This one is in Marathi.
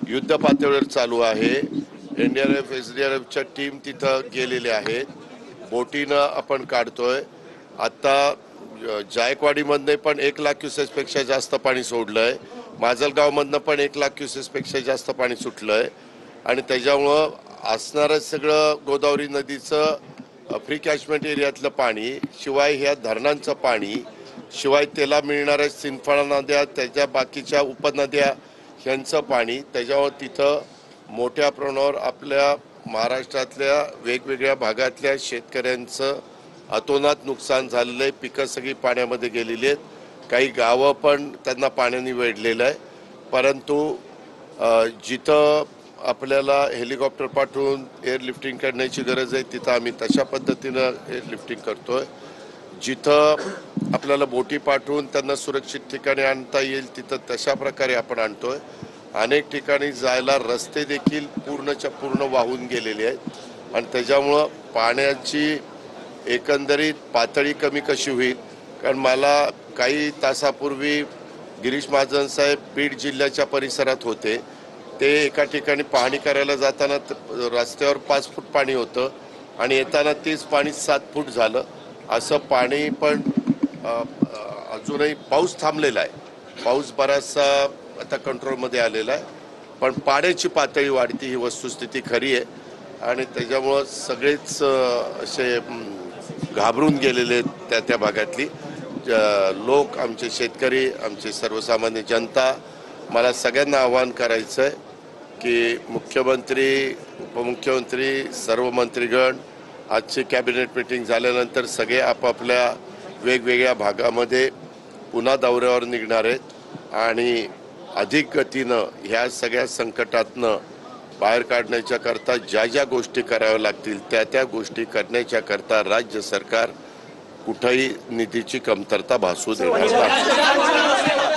युद्ध पातळीवर चालू आहे। एनडीआरएफ एसडीआरएफच्या टीम तिथं गेलेले आहेत। बोटीनं आपण काढतोय। आता जायकवाडीमधनं पण 1 लाख क्युसेस पेक्षा जास्त पाणी सोडलंय। माजलगावमधनं पण 1 लाख क्युसेस पेक्षा जास्त पाणी सुटलंय आणि त्याच्यामुळं असणारं सगळं गोदावरी नदीचं फ्री कॅचमेंट एरियातलं पाणी, शिवाय ह्या धरणांचं पाणी, शिवाय त्याला मिळणाऱ्या सिंदफणा नद्या, त्याच्या बाकीच्या उपनद्या ह्यांचं पाणी, त्याच्यावर तिथं मोठ्या प्रमाणावर आपल्या महाराष्ट्रातल्या वेगवेगळ्या भागातल्या शेतकऱ्यांचं अतोनात नुकसान झालेलं आहे। पिकं सगळी पाण्यामध्ये गेलेली आहेत। काही गावं पण त्यांना पाण्याने वेढलेलं आहे। परंतु जिथं आपल्याला हेलिकॉप्टर पाठवून एअरलिफ्टिंग करण्याची गरज आहे तिथं आम्ही तशा पद्धतीनं एअरलिफ्टिंग करतोय। जिथं आपल्याला बोटी पाठवून त्यांना सुरक्षित ठिकाणी आणता येईल तिथं तशा प्रकारे आपण आणतोय। अनेक ठिकाणी जायला रस्ते देखील पूर्णच्या पूर्ण वाहून गेलेले आहेत आणि त्याच्यामुळं पाण्याची एकंदरीत पातळी कमी कशी होईल, कारण मला काही तासापूर्वी गिरीश महाजन साहेब बीड जिल्ह्याच्या परिसरात होते। ते एका ठिकाणी पाहणी करायला जाताना रस्त्यावर 5 फूट पाणी होतं आणि येताना तेच पाणी 7 फूट झालं। असं पाणी पण अजूनही पाऊस थांबलेला आहे। पाऊस बराचसा आता कंट्रोलमध्ये आलेला आहे, पण पाण्याची पातळी वाढती ही वस्तुस्थिती खरी आहे आणि त्याच्यामुळं सगळेच असे घाबरून गेलेले त्या भागातली लोक, आमचे शेतकरी, आमचे सर्वसामान्य जनता। मला सगळ्यांना आवाहन करायचं आहे की मुख्यमंत्री, उपमुख्यमंत्री, सर्व मंत्रीगण आजची कॅबिनेट मीटिंग झाल्यानंतर सगळे आपापल्या वेगवेगळ्या भागामध्ये पुन्हा दौऱ्यावर निघणार आहेत आणि अधिक गतीनं ह्या सगळ्या संकटातनं बाहेर काढण्याच्या करता ज्या ज्या गोष्टी कराव्या लागतील त्या गोष्टी करण्याच्या करता राज्य सरकार कुठेही निधीची कमतरता भासू देणार नाही।